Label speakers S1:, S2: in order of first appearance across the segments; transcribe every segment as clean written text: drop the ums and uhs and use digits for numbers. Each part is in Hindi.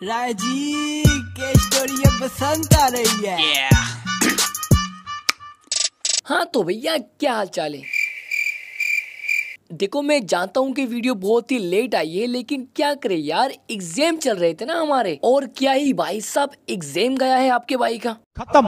S1: राजी के स्टोरी पसंद आ रही है।
S2: हाँ तो भैया क्या हाल चाल है। देखो मैं जानता हूँ कि वीडियो बहुत ही लेट आई है, लेकिन क्या करे यार, एग्जाम चल रहे थे ना हमारे। और क्या ही भाई साहब एग्जाम गया है आपके भाई का।
S3: खत्म,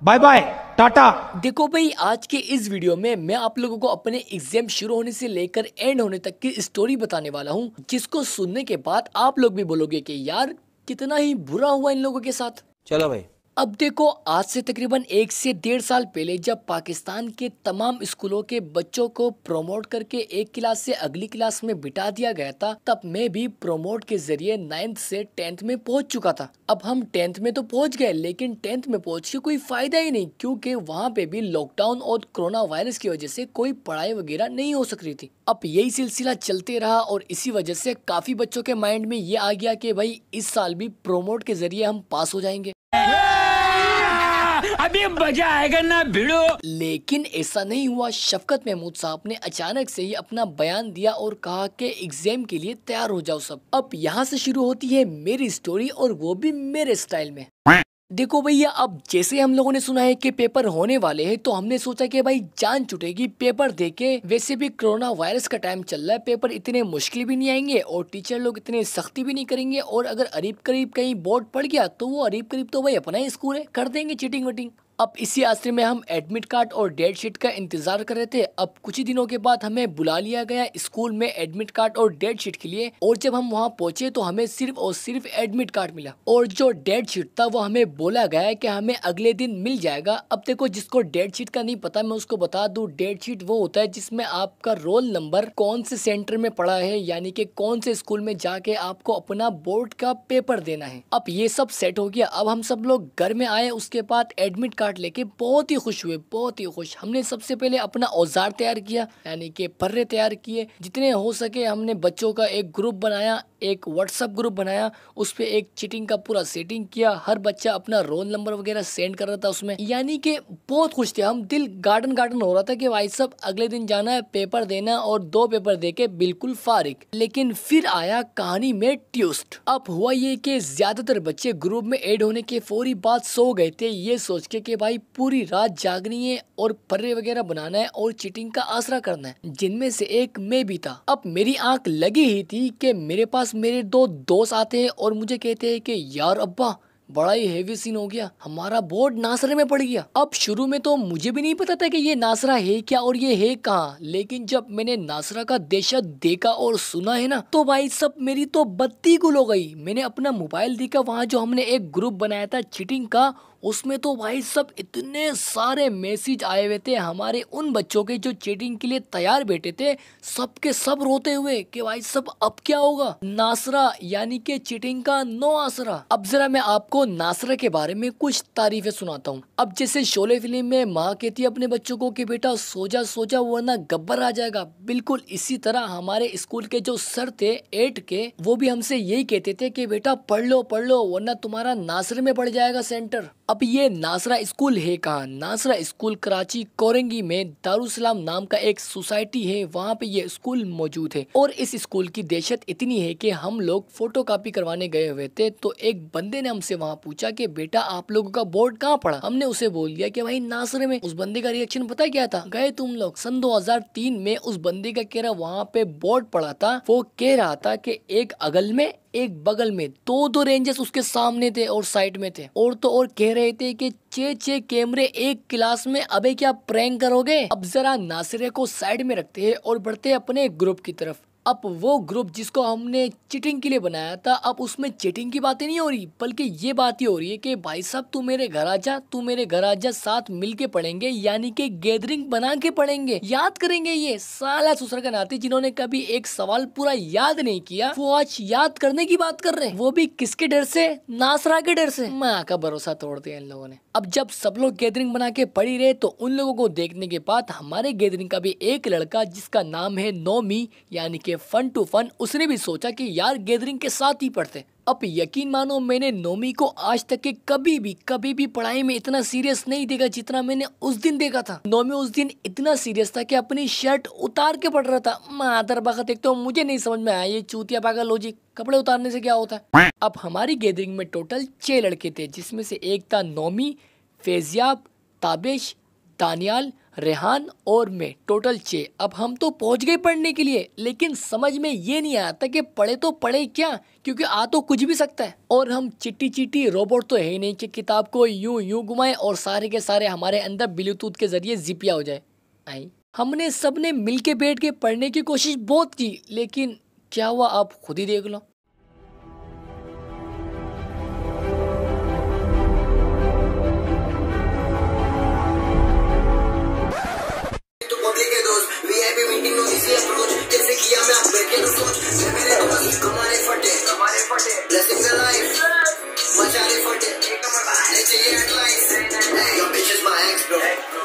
S3: बाय बाय टाटा।
S2: देखो भाई आज के इस वीडियो में मैं आप लोगों को अपने एग्जाम शुरू होने से लेकर एंड होने तक की स्टोरी बताने वाला हूँ, जिसको सुनने के बाद आप लोग भी बोलोगे कि यार कितना ही बुरा हुआ इन लोगों के साथ।
S1: चलो भाई।
S2: अब देखो आज से तकरीबन 1 से 1.5 साल पहले जब पाकिस्तान के तमाम स्कूलों के बच्चों को प्रमोट करके एक क्लास से अगली क्लास में बिठा दिया गया था, तब मैं भी प्रमोट के जरिए 9th से 10th में पहुंच चुका था। अब हम 10th में तो पहुंच गए, लेकिन 10th में पहुंच के कोई फायदा ही नहीं, क्योंकि वहाँ पे भी लॉकडाउन और कोरोना वायरस की वजह से कोई पढ़ाई वगैरह नहीं हो सक रही थी। अब यही सिलसिला चलते रहा और इसी वजह से काफी बच्चों के माइंड में ये आ गया कि भाई इस साल भी प्रमोट के जरिए हम पास हो जाएंगे,
S1: अभी मजा आएगा ना भिड़ो।
S2: लेकिन ऐसा नहीं हुआ। शफकत महमूद साहब ने अचानक से ही अपना बयान दिया और कहा कि एग्जाम के लिए तैयार हो जाओ सब। अब यहाँ से शुरू होती है मेरी स्टोरी, और वो भी मेरे स्टाइल में। देखो भैया अब जैसे हम लोगों ने सुना है कि पेपर होने वाले हैं, तो हमने सोचा कि भाई जान छुटेगी पेपर देके। वैसे भी कोरोना वायरस का टाइम चल रहा है, पेपर इतने मुश्किल भी नहीं आएंगे और टीचर लोग इतने सख्ती भी नहीं करेंगे, और अगर अरीब करीब कहीं बोर्ड पड़ गया तो वो अरीब करीब तो भाई अपना ही स्कूल है, कर देंगे चीटिंग वटिंग। अब इसी आसरे में हम एडमिट कार्ड और डेट शीट का इंतजार कर रहे थे। अब कुछ ही दिनों के बाद हमें बुला लिया गया स्कूल में एडमिट कार्ड और डेट शीट के लिए, और जब हम वहां पहुंचे तो हमें सिर्फ और सिर्फ एडमिट कार्ड मिला, और जो डेट शीट था वो हमें बोला गया है कि हमें अगले दिन मिल जाएगा। अब देखो जिसको डेट शीट का नहीं पता मैं उसको बता दूं, डेट शीट वो होता है जिसमें आपका रोल नंबर, कौन से सेंटर में पढ़ा है, यानी कि कौन से स्कूल में जाके आपको अपना बोर्ड का पेपर देना है। अब ये सब सेट हो गया, अब हम सब लोग घर में आए, उसके बाद एडमिट कार्ड लेके बहुत ही खुश हुए, बहुत ही खुश। हमने सबसे पहले अपना औजार तैयार किया, यानी कि पर्रे तैयार किए, जितने हो सके हमने बच्चों का एक ग्रुप बनाया, एक व्हाट्सएप ग्रुप बनाया, उस पे एक चीटिंग का पूरा सेटिंग किया। हर बच्चा अपना रोल नंबर वगैरह सेंड कर रहा था उसमें, यानी कि बहुत खुश थे हम। दिल गार्डन गार्डन हो रहा था कि भाई सब अगले दिन जाना है, पेपर देना, और 2 पेपर देके बिल्कुल फारिग। लेकिन फिर आया कहानी में ट्विस्ट। अब हुआ ये कि ज्यादातर बच्चे ग्रुप में ऐड होने के फौरी बाद सो गए थे, ये सोच के कि भाई पूरी रात जागनी है और पर्रे वगैरह बनाना है और चीटिंग का आसरा करना है, जिनमें से एक मैं भी था। अब मेरी आंख लगी ही थी कि मेरे पास मेरे 2 दोस्त आते हैं और मुझे कहते हैं कि यार अब्बा बड़ा ही हेवी सीन हो गया, हमारा बोर्ड नासरे में पड़ गया। अब शुरू में तो मुझे भी नहीं पता था कि ये नासरा है क्या और ये है कहाँ, लेकिन जब मैंने नासरा का दहशत देखा और सुना है ना, तो भाई सब मेरी तो बत्ती गुल हो गई। मैंने अपना मोबाइल देखा, वहाँ जो हमने एक ग्रुप बनाया था चीटिंग का, उसमें तो भाई सब इतने सारे मैसेज आए हुए थे हमारे उन बच्चों के जो चीटिंग के लिए तैयार बैठे थे, सबके सब रोते हुए कि भाई सब अब क्या होगा, नासरा यानी कि चीटिंग का नो आसरा। अब जरा मैं आपको नासरा के बारे में कुछ तारीफें सुनाता हूँ। अब जैसे शोले फिल्म में माँ कहती है अपने बच्चों को कि बेटा सो जा वरना गब्बर आ जाएगा, बिल्कुल इसी तरह हमारे स्कूल के जो सर थे 8 के, वो भी हमसे यही कहते थे कि बेटा पढ़ लो वरना तुम्हारा नासरे में पड़ जाएगा सेंटर। अब ये नासरा स्कूल है कहाँ? नासरा स्कूल कराची कोरंगी में दारुसलाम नाम का एक सोसाइटी है, वहाँ पे ये स्कूल मौजूद है। और इस स्कूल की दहशत इतनी है कि हम लोग फोटोकॉपी करवाने गए हुए थे, तो एक बंदे ने हमसे वहाँ पूछा कि बेटा आप लोगों का बोर्ड कहाँ पड़ा? हमने उसे बोल दिया कि भाई नासरे में। उस बंदे का रिएक्शन पता क्या था? गए तुम लोग। सन 2003 में उस बंदे का कह रहा वहाँ पे बोर्ड पड़ा था, वो कह रहा था कि एक अगल में एक बगल में 2 रेंजर्स उसके सामने थे और साइड में थे, और तो और कह रहे थे कि 6 कैमरे एक क्लास में, अबे क्या प्रैंक करोगे? अब जरा नासिरे को साइड में रखते हैं और बढ़ते हैं अपने ग्रुप की तरफ। अब वो ग्रुप जिसको हमने चीटिंग के लिए बनाया था, अब उसमें चीटिंग की बातें नहीं हो रही, बल्कि ये बात ही हो रही है कि भाई साहब तू मेरे घर आ जा, साथ मिलके पढ़ेंगे, यानी कि गैदरिंग बना के पढ़ेंगे, याद करेंगे। ये साला ससुर का नाती जिन्होंने कभी एक सवाल पूरा याद नहीं किया, वो आज याद करने की बात कर रहे हैं, वो भी किसके डर से? नासरा के डर से। माँ का भरोसा तोड़ दिया इन लोगों ने। अब जब सब लोग गैदरिंग बना के पढ़ी रहे, तो उन लोगों को देखने के बाद हमारे गैदरिंग का भी एक लड़का जिसका नाम है नोमी, यानी कि के फन टू फन उसने भी सोचा कि यार गैदरिंग के साथ ही पढ़ते। अब यकीन मानो मैंने नोमी को आज तक के कभी भी पढ़ाई में इतना सीरियस नहीं देखा जितना मैंने उस दिन देखा था। नोमी उस दिन इतना सीरियस था कि अपनी शर्ट उतार के पढ़ रहा था। मादर बखत, एक तो मुझे नहीं समझ में आया ये चूतिया पागल लॉजिक, कपड़े उतारने से क्या होता है। अब हमारी गैदरिंग में टोटल 6 लड़के थे, जिसमें से एक था नोमी, फैजियाब, ताबिश, दानियाल, रेहान और मैं, टोटल 6। अब हम तो पहुंच गए पढ़ने के लिए, लेकिन समझ में ये नहीं आता कि पढ़े तो पढ़े क्या, क्योंकि आ तो कुछ भी सकता है। और हम चिट्टी रोबोट तो है ही नहीं कि किताब को यूं घुमाएं और सारे के सारे हमारे अंदर ब्लूटूथ के जरिए जिपिया हो जाए। हमने सबने मिलके बैठ के पढ़ने की कोशिश बहुत की, लेकिन क्या हुआ आप खुद ही देख लो।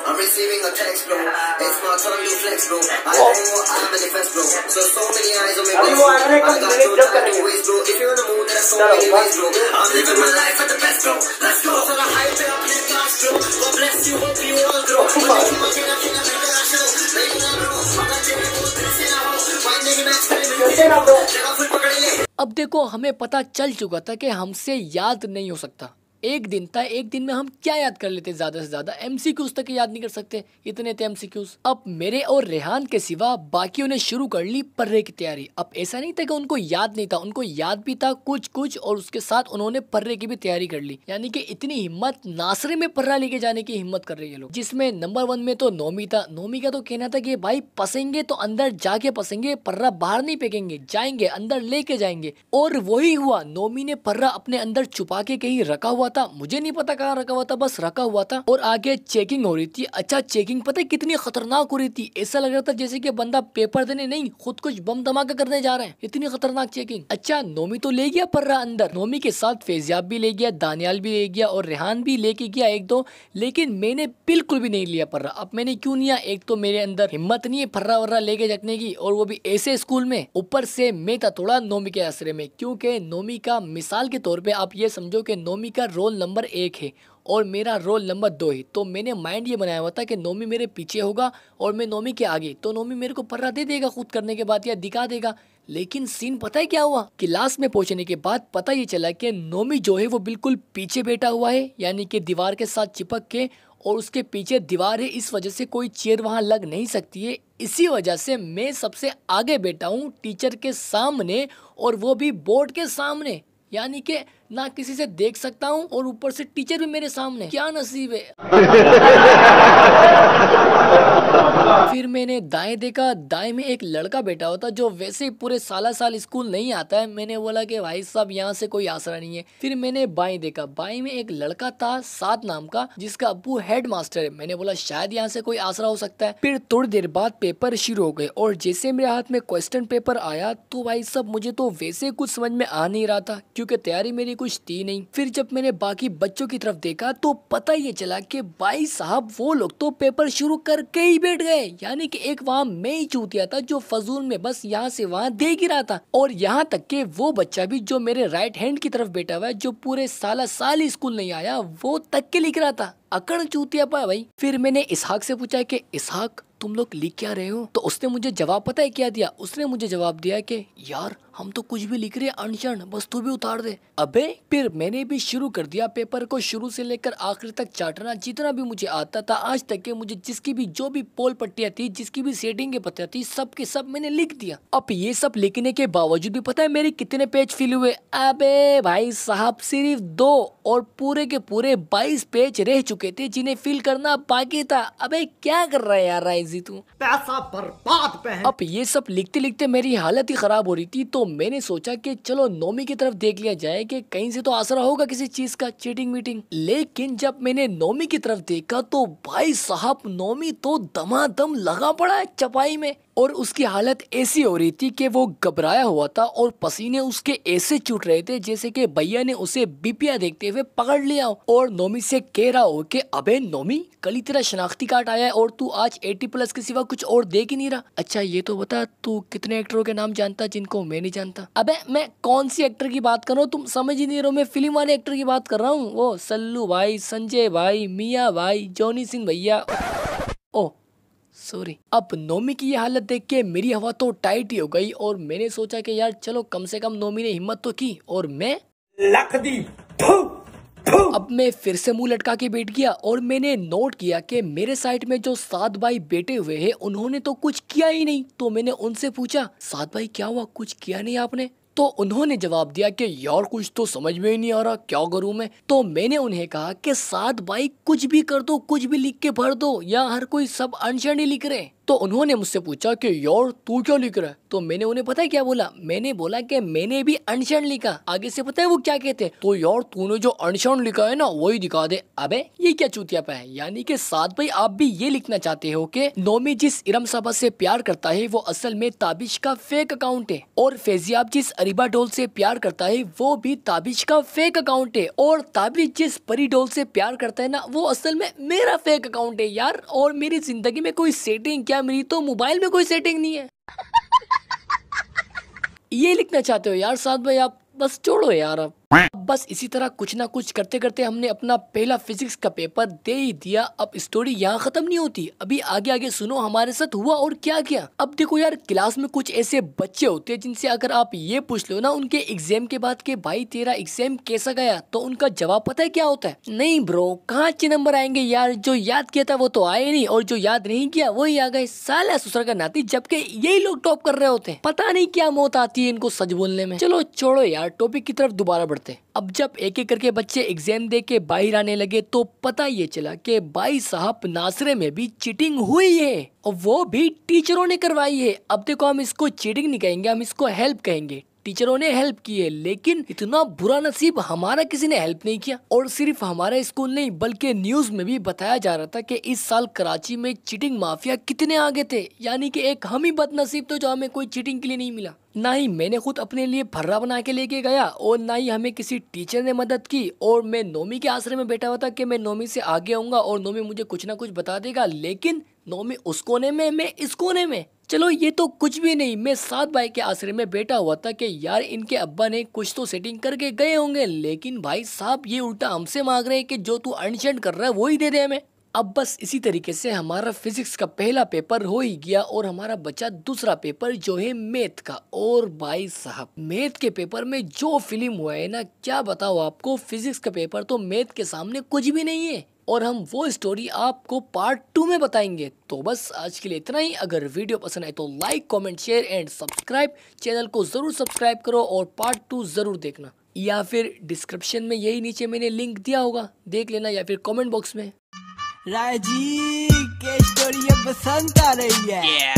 S4: I'm receiving a text, bro. It's my time to flex, bro. I know what I manifest, bro. So many eyes on me, bro. I got no time to waste, bro. If you're in the mood, there's so many ways, bro. I'm living my life at the best, bro. Let's go to the high pay up in the class, bro. God bless you, hope you all grow.
S2: अब देखो हमें पता चल चुका था कि हमसे याद नहीं हो सकता। एक दिन था, एक दिन में हम क्या याद कर लेते, ज्यादा से ज्यादा एमसीक्यूज तक याद नहीं कर सकते, इतने थे एमसीक्यूज। अब मेरे और रेहान के सिवा बाकियों ने शुरू कर ली पर्रे की तैयारी। अब ऐसा नहीं था कि उनको याद नहीं था, उनको याद भी था कुछ और उसके साथ उन्होंने पर्रे की भी तैयारी कर ली। यानी कि इतनी हिम्मत, नासरे में पर्रा लेके जाने की हिम्मत कर रहे हैं लोग। जिसमें नंबर 1 में तो नोमी था। नोमी का तो कहना था कि भाई पसेंगे तो अंदर जाके पसेंगे, पर्रा बाहर नहीं फेंकेंगे, जाएंगे अंदर लेके जाएंगे। और वही हुआ, नोमी ने पर्रा अपने अंदर छुपा के कहीं रखा हुआ था, मुझे नहीं पता कहाँ रखा हुआ था, बस रखा हुआ था। और आगे चेकिंग हो रही थी। अच्छा चेकिंग पता है कितनी खतरनाक हो रही थी, ऐसा लग रहा था जैसे कि बंदा पेपर देने नहीं, खुद कुछ बम धमाका करने जा रहे हैं, इतनी खतरनाक चेकिंग। अच्छा नोमी तो ले गया पर्रा अंदर, नोमी के साथ फैजियाब भी ले गया, दानियाल भी ले गया और रेहान भी लेके गया 1-2, लेकिन मैंने बिल्कुल भी नहीं लिया पर्रा। अब मैंने क्यों लिया, एक तो मेरे अंदर हिम्मत नहीं है पर्रा वर्रा लेके रखने की, और वो भी ऐसे स्कूल में। ऊपर से मैं था थोड़ा नोमी के आसरे में, क्योंकि नोमी का मिसाल के तौर पे आप ये समझो कि नोमी का रोल नंबर 1 है और मेरा रोल नंबर 2 है। तो मैंने माइंड ये बनाया हुआ था कि नोमी मेरे पीछे होगा और मैं नोमी के आगे, तो नोमी मेरे को पर्रा दे देगा खुद करने के बाद या दिखा देगा। लेकिन सीन पता है क्या हुआ, क्लास में पहुंचने के बाद पता ये चला कि नोमी जो है वो बिल्कुल पीछे बैठा हुआ है, यानी कि दीवार के साथ चिपक के, और उसके पीछे दीवार है, इस वजह से कोई चेयर वहां लग नहीं सकती है। इसी वजह से मैं सबसे आगे बैठा हूँ टीचर के सामने, और वो भी बोर्ड के सामने, यानी कि ना किसी से देख सकता हूँ और ऊपर से टीचर भी मेरे सामने। क्या नसीब है। फिर मैंने दाएं देखा, दाएं में एक लड़का बैठा हुआ था जो वैसे ही पूरे साल स्कूल नहीं आता है। मैंने बोला कि भाई साहब यहाँ से कोई आसरा नहीं है। फिर मैंने बाएं देखा, बाएं में एक लड़का था साद नाम का, जिसका अब्बू हेड मास्टर है। मैंने बोला शायद यहाँ से कोई आसरा हो सकता है। फिर थोड़ी देर बाद पेपर शुरू हो गए और जैसे मेरे हाथ में क्वेश्चन पेपर आया तो भाई साहब मुझे तो वैसे कुछ समझ में आ नहीं रहा था, क्योंकि तैयारी मेरी कुछ थी नहीं। फिर जब मैंने बाकी बच्चों की तरफ देखा तो पता ये चला कि भाई साहब वो लोग तो पेपर शुरू करके ही बैठ गए, यानी कि एक वहाँ मैं ही चूतिया था जो फजूल में बस यहाँ से वहाँ देख ही रहा था। और यहाँ तक कि वो बच्चा भी जो मेरे राइट हैंड की तरफ बैठा हुआ है, जो पूरे साल ही स्कूल नहीं आया, वो तक के लिख रहा था। अकड़ चूतिया पा भाई। फिर मैंने इसहाक से पूछा कि इसहाक तुम लोग लिख क्या रहे हो, तो उसने मुझे जवाब पता है क्या दिया, उसने मुझे जवाब दिया कि यार हम तो कुछ भी लिख रहे अनशन, बस तू भी उतार दे। अबे फिर मैंने भी शुरू कर दिया पेपर को शुरू से लेकर आखिर तक चाटना, जितना भी मुझे आता था आज तक के। मुझे जिसकी भी जो भी पोल पट्टियां थी, जिसकी भी सेटिंग के पता थी, सब के सब मैंने लिख दिया। अब ये सब लिखने के बावजूद भी पता है मेरे कितने पेज फिल हुए? अबे भाई साहब सिर्फ 2, और पूरे के पूरे 22 पेज रह चुके थे जिन्हें फिल करना बाकी था। अबे क्या कर रहा है यार राइजी तू,
S1: पैसा बर्बाद पे है।
S2: अब ये सब लिखते लिखते मेरी हालत ही खराब हो रही थी, तो मैंने सोचा कि चलो नोमी की तरफ देख लिया जाए कि कहीं से तो आसरा होगा किसी चीज का, चीटिंग मीटिंग। लेकिन जब मैंने नोमी की तरफ देखा तो भाई साहब नोमी तो दमादम लगा पड़ा है चपाई में। और उसकी हालत ऐसी हो रही थी कि वो घबराया हुआ था और पसीने उसके ऐसे छूट रहे थे जैसे कि भैया ने उसे बीपिया देखते हुए पकड़ लिया और नोमी से कह रहा हो कि अबे नोमी, कल ही तेरा शनाख्ती कार्ड आया है और तू आज 80+ के सिवा कुछ और देख ही नहीं रहा। अच्छा ये तो बता, तू कितने एक्टरों के नाम जानता जिनको मैं नहीं जानता? अबे मैं कौन सी एक्टर की बात कर रहा हूँ, तुम समझ ही नहीं रहे हो। मैं फिल्म वाले एक्टर की बात कर रहा हूँ, वो सल्लू भाई, संजय भाई, मियाँ भाई, जॉनी सिंह भैया। ओ सॉरी। अब नोमी की ये हालत देख के मेरी हवा तो टाइट ही हो गई और मैंने सोचा कि यार चलो कम से कम नोमी ने हिम्मत तो की और मैं अब मैं फिर से मुंह लटका के बैठ गया और मैंने नोट किया कि मेरे साइड में जो 7 भाई बैठे हुए हैं उन्होंने तो कुछ किया ही नहीं। तो मैंने उनसे पूछा, 7 भाई क्या हुआ, कुछ किया नहीं आपने? तो उन्होंने जवाब दिया कि यार कुछ तो समझ में ही नहीं आ रहा, क्या करूं मैं? तो मैंने उन्हें कहा कि 7 भाई कुछ भी कर दो, कुछ भी लिख के भर दो, या हर कोई सब अनशन ही लिख रहे। तो उन्होंने मुझसे पूछा कि यार तू क्या लिख रहा है? तो मैंने उन्हें पता है क्या बोला? मैंने बोला कि मैंने भी अनशन लिखा। आगे से पता है वो क्या कहते हैं? तो यार तूने जो अनशन लिखा है ना वही दिखा दे। अबे ये क्या चूतियापा है? यानी कि 7 भाई आप भी ये लिखना चाहते हो कि नोमी जिस इरम साहबा से प्यार करता है वो असल में ताबिश का फेक अकाउंट है, और फैजियाब जिस अरीबा डोल से प्यार करता है वो भी ताबिश का फेक अकाउंट है, और ताबिश जिस परी डोल से प्यार करता है ना वो असल में मेरा फेक अकाउंट है यार। और मेरी जिंदगी में कोई सेटिंग क्या, मेरी तो मोबाइल में कोई सेटिंग नहीं है। ये लिखना चाहते हो यार 7 भाई आप? बस छोड़ो यार। अब बस इसी तरह कुछ ना कुछ करते करते हमने अपना पहला फिजिक्स का पेपर दे ही दिया। अब स्टोरी यहाँ खत्म नहीं होती, अभी आगे आगे सुनो हमारे साथ हुआ और क्या किया। अब देखो यार, क्लास में कुछ ऐसे बच्चे होते हैं जिनसे अगर आप ये पूछ लो ना उनके एग्जाम के बाद के भाई तेरा एग्जाम कैसा गया, तो उनका जवाब पता है क्या होता है? नहीं ब्रो, कहाँ अच्छे नंबर आएंगे यार, जो याद किया था वो तो आए नहीं और जो याद नहीं किया वही आ गए। साला ससुर का नाती, जबकि यही लोग टॉप कर रहे होते हैं। पता नहीं क्या मौत आती है इनको सच बोलने में। चलो छोड़ो यार, टॉपिक की तरफ दोबारा बढ़ते। अब जब एक एक करके बच्चे एग्जाम दे के बाहर आने लगे तो पता ये चला कि भाई साहब नासरे में भी चीटिंग हुई है, और वो भी टीचरों ने करवाई है। अब देखो हम इसको चीटिंग नहीं कहेंगे, हम इसको हेल्प कहेंगे। टीचरों ने हेल्प की है, लेकिन इतना बुरा नसीब हमारा किसी ने हेल्प नहीं किया। और सिर्फ हमारा स्कूल नहीं बल्कि न्यूज में भी बताया जा रहा था कि इस साल कराची में चीटिंग माफिया कितने आगे थे। यानी कि एक हम ही बदनसीब तो जो हमें कोई चीटिंग के लिए नहीं मिला। ना ही मैंने खुद अपने लिए फर्रा बना के लेके गया और ना ही हमें किसी टीचर ने मदद की। और मैं नोमी के आश्रय में बैठा हुआ था कि मैं नोमी से आगे आऊंगा और नोमी मुझे कुछ ना कुछ बता देगा, लेकिन नोमी उस कोने में, मैं इस कोने में। चलो ये तो कुछ भी नहीं, मैं 7 भाई के आश्रय में बैठा हुआ था कि यार इनके अब्बा ने कुछ तो सेटिंग करके गए होंगे, लेकिन भाई साहब ये उल्टा हमसे मांग रहे हैं कि जो तू अनशन कर रहा है वो ही दे दे हमें। अब बस इसी तरीके से हमारा फिजिक्स का पहला पेपर हो ही गया और हमारा बचा दूसरा पेपर जो है मैथ का। और भाई साहब मैथ के पेपर में जो फिल्म हुआ है ना, क्या बताओ आपको। फिजिक्स का पेपर तो मैथ के सामने कुछ भी नहीं है, और हम वो स्टोरी आपको पार्ट 2 में बताएंगे। तो बस आज के लिए इतना ही। अगर वीडियो पसंद आए तो like, comment, share and subscribe. Channel को जरूर सब्सक्राइब करो और पार्ट 2 जरूर देखना, या फिर डिस्क्रिप्शन में यही नीचे मैंने लिंक दिया होगा, देख लेना, या फिर कमेंट बॉक्स में।
S5: राजी के स्टोरी पसंद आ रही है।